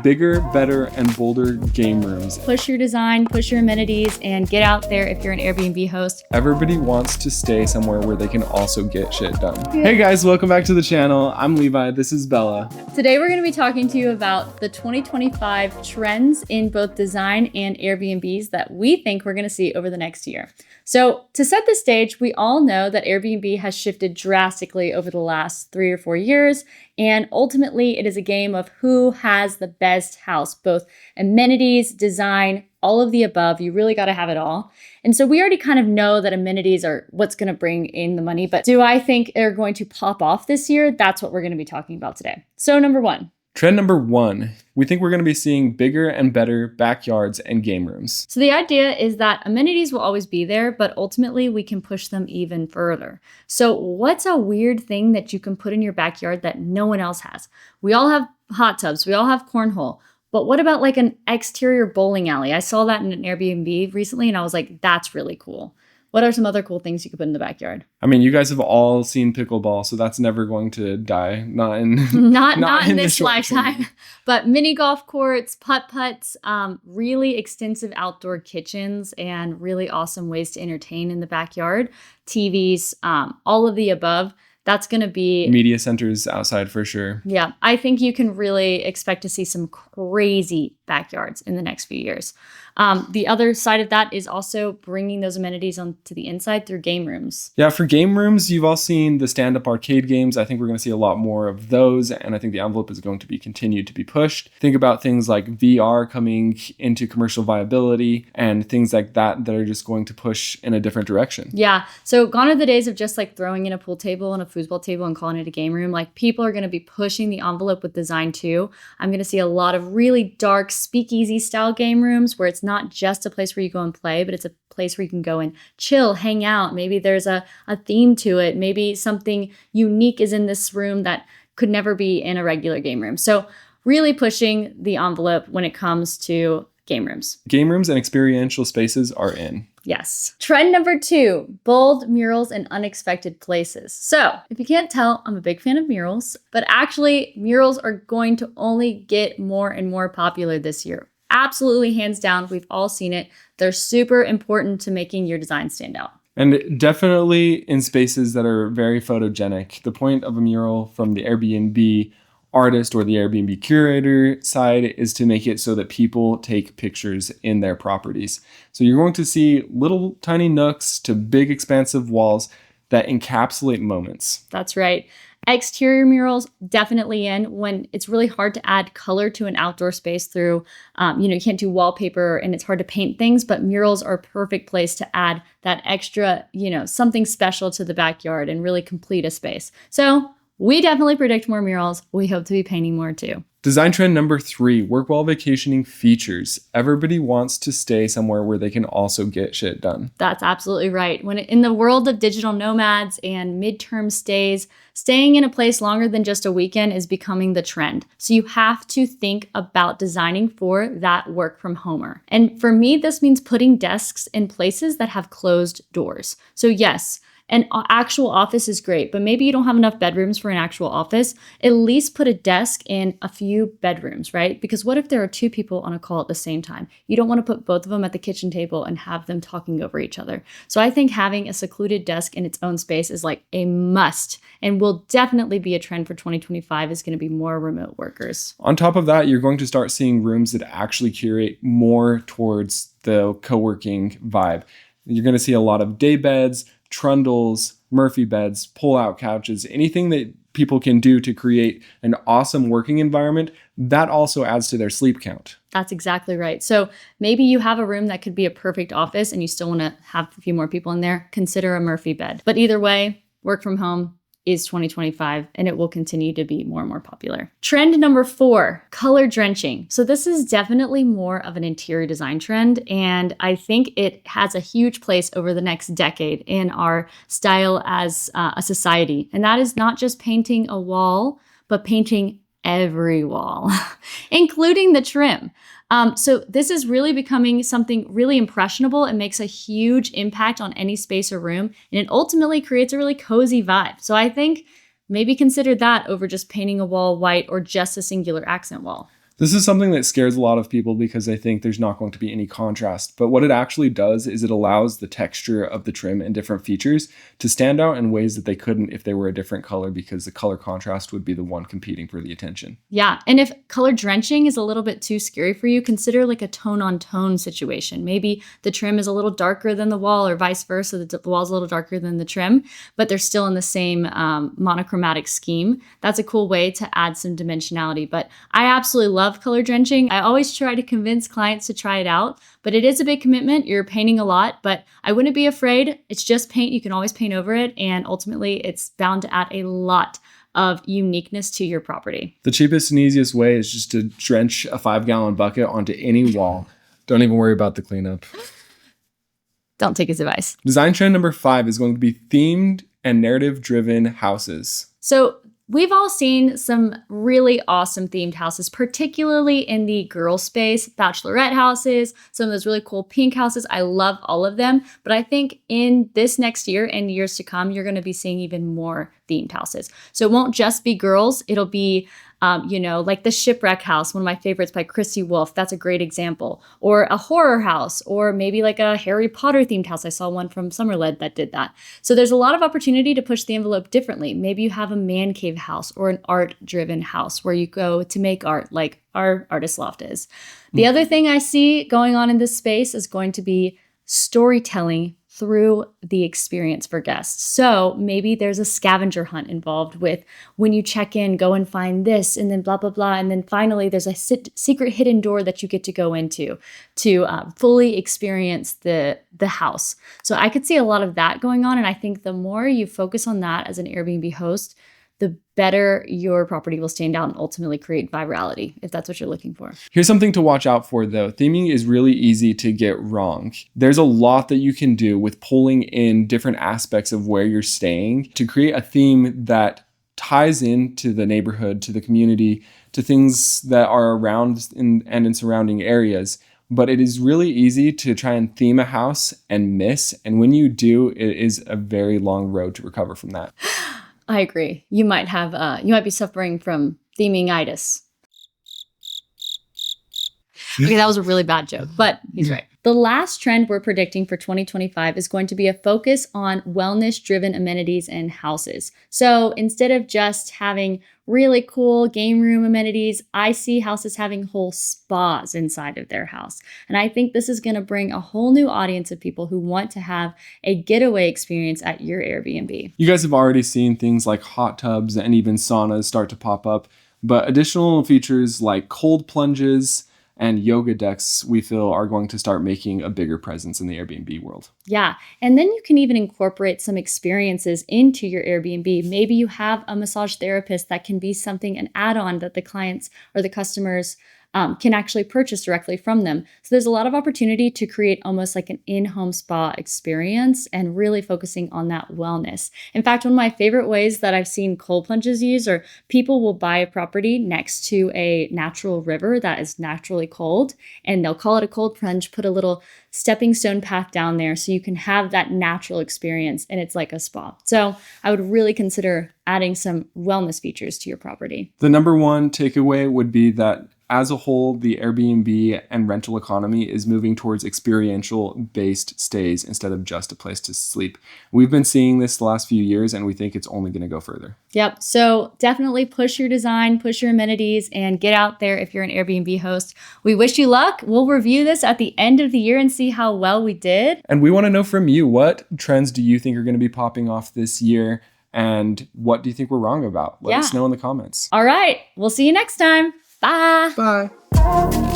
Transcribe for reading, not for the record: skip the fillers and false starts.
Bigger, better, and bolder game rooms. Push your design, push your amenities, and get out there if you're an Airbnb host. Everybody wants to stay somewhere where they can also get shit done. Hey guys, welcome back to the channel. I'm Levi, this is Bella. Today we're going to be talking to you about the 2025 trends in both design and Airbnbs that we think we're going to see over the next year. So to set the stage, we all know that Airbnb has shifted drastically over the last 3 or 4 years. And ultimately, it is a game of who has the best house, both amenities, design, all of the above. You really got to have it all. And so we already kind of know that amenities are what's going to bring in the money. But do I think they're going to pop off this year? That's what we're going to be talking about today. So number one. Trend number 1, we think we're going to be seeing bigger and better backyards and game rooms. So the idea is that amenities will always be there, but ultimately we can push them even further. So what's a weird thing that you can put in your backyard that no one else has? We all have hot tubs, we all have cornhole, but what about like an exterior bowling alley? I saw that in an Airbnb recently and I was like, that's really cool. What are some other cool things you could put in the backyard? I mean, you guys have all seen pickleball, so that's never going to die. Not in this lifetime. But mini golf courts, putt-putts, really extensive outdoor kitchens, and really awesome ways to entertain in the backyard. TVs, all of the above. That's going to be... media centers outside for sure. Yeah, I think you can really expect to see some crazy backyards in the next few years. The other side of that is also bringing those amenities onto the inside through game rooms. Yeah, for game rooms, you've all seen the stand-up arcade games. I think we're going to see a lot more of those, and I think the envelope is going to be continued to be pushed. Think about things like VR coming into commercial viability and things like that that are just going to push in a different direction. Yeah, so gone are the days of just like throwing in a pool table and a foosball table and calling it a game room. Like people are going to be pushing the envelope with design too. I'm going to see a lot of really dark speakeasy style game rooms where it's not just a place where you go and play, but it's a place where you can go and chill, hang out. Maybe there's a theme to it. Maybe something unique is in this room that could never be in a regular game room. So really pushing the envelope when it comes to game rooms. Game rooms and experiential spaces are in. Yes. Trend number 2, bold murals in unexpected places. So if you can't tell, I'm a big fan of murals, but actually murals are going to only get more and more popular this year. Absolutely, hands down, we've all seen it. They're super important to making your design stand out. And definitely in spaces that are very photogenic. The point of a mural from the Airbnb artist or the Airbnb curator side is to make it so that people take pictures in their properties. So you're going to see little tiny nooks to big expansive walls that encapsulate moments. That's right. Exterior murals definitely in when it's really hard to add color to an outdoor space through, you can't do wallpaper and it's hard to paint things, but murals are a perfect place to add that extra, something special to the backyard and really complete a space. So we definitely predict more murals. We hope to be painting more too. Design trend number 3, work while vacationing features. Everybody wants to stay somewhere where they can also get shit done. That's absolutely right. When in the world of digital nomads and midterm stays, staying in a place longer than just a weekend is becoming the trend. So you have to think about designing for that work from homer. And for me, this means putting desks in places that have closed doors. So yes, an actual office is great, but maybe you don't have enough bedrooms for an actual office. At least put a desk in a few bedrooms, right? Because what if there are 2 people on a call at the same time? You don't want to put both of them at the kitchen table and have them talking over each other. So I think having a secluded desk in its own space is like a must and will definitely be a trend for 2025 is going to be more remote workers. On top of that, you're going to start seeing rooms that actually curate more towards the co-working vibe. You're going to see a lot of day beds, trundles, Murphy beds, pull-out couches, anything that people can do to create an awesome working environment, that also adds to their sleep count. That's exactly right. So maybe you have a room that could be a perfect office and you still want to have a few more people in there, consider a Murphy bed. But either way, work from home is 2025 and it will continue to be more and more popular. Trend number 4, color drenching. So this is definitely more of an interior design trend, and I think it has a huge place over the next decade in our style as a society. And that is not just painting a wall, but painting every wall, including the trim. So this is really becoming something really impressionable. It makes a huge impact on any space or room, and it ultimately creates a really cozy vibe. So I think maybe consider that over just painting a wall white or just a singular accent wall. This is something that scares a lot of people because they think there's not going to be any contrast. But what it actually does is it allows the texture of the trim and different features to stand out in ways that they couldn't if they were a different color, because the color contrast would be the one competing for the attention. Yeah. And if color drenching is a little bit too scary for you, consider like a tone on tone situation. Maybe the trim is a little darker than the wall, or vice versa. The wall's a little darker than the trim, but they're still in the same monochromatic scheme. That's a cool way to add some dimensionality. But I absolutely love color drenching. I always try to convince clients to try it out, but it is a big commitment. You're painting a lot, but I wouldn't be afraid. It's just paint. You can always paint over it. And ultimately, it's bound to add a lot of uniqueness to your property. The cheapest and easiest way is just to drench a 5-gallon bucket onto any wall. Don't even worry about the cleanup. Don't take his advice. Design trend number 5 is going to be themed and narrative-driven houses. So we've all seen some really awesome themed houses, particularly in the girl space, bachelorette houses, some of those really cool pink houses. I love all of them. But I think in this next year and years to come, you're going to be seeing even more themed houses. So it won't just be girls. It'll be like the Shipwreck House, one of my favorites by Christy Wolf. That's a great example. Or a horror house, or maybe like a Harry Potter themed house. I saw one from Summerled that did that. So there's a lot of opportunity to push the envelope differently. Maybe you have a man cave house or an art-driven house where you go to make art, like our artist loft is. The other thing I see going on in this space is going to be storytelling through the experience for guests. So maybe there's a scavenger hunt involved with when you check in, go and find this, and then blah, blah, blah. And then finally, there's a secret hidden door that you get to go into to fully experience the house. So I could see a lot of that going on. And I think the more you focus on that as an Airbnb host, the better your property will stand out and ultimately create virality, if that's what you're looking for. Here's something to watch out for, though. Theming is really easy to get wrong. There's a lot that you can do with pulling in different aspects of where you're staying to create a theme that ties into the neighborhood, to the community, to things that are around in surrounding areas. But it is really easy to try and theme a house and miss. And when you do, it is a very long road to recover from that. I agree. You might be suffering from theming-itis. Okay, that was a really bad joke, but he's right. The last trend we're predicting for 2025 is going to be a focus on wellness-driven amenities in houses. So instead of just having really cool game room amenities, I see houses having whole spas inside of their house. And I think this is going to bring a whole new audience of people who want to have a getaway experience at your Airbnb. You guys have already seen things like hot tubs and even saunas start to pop up, but additional features like cold plunges and yoga decks, we feel, are going to start making a bigger presence in the Airbnb world. Yeah. And then you can even incorporate some experiences into your Airbnb. Maybe you have a massage therapist that can be something, an add-on that the clients or the customers can actually purchase directly from them. So there's a lot of opportunity to create almost like an in-home spa experience and really focusing on that wellness. In fact, one of my favorite ways that I've seen cold plunges used are people will buy a property next to a natural river that is naturally cold, and they'll call it a cold plunge, put a little stepping stone path down there so you can have that natural experience, and it's like a spa. So I would really consider adding some wellness features to your property. The number one takeaway would be that as a whole, the Airbnb and rental economy is moving towards experiential-based stays instead of just a place to sleep. We've been seeing this the last few years, and we think it's only going to go further. Yep. So definitely push your design, push your amenities, and get out there if you're an Airbnb host. We wish you luck. We'll review this at the end of the year and see how well we did. And we want to know from you, what trends do you think are going to be popping off this year? And what do you think we're wrong about? Let us know in the comments. All right. We'll see you next time. Bye. Bye.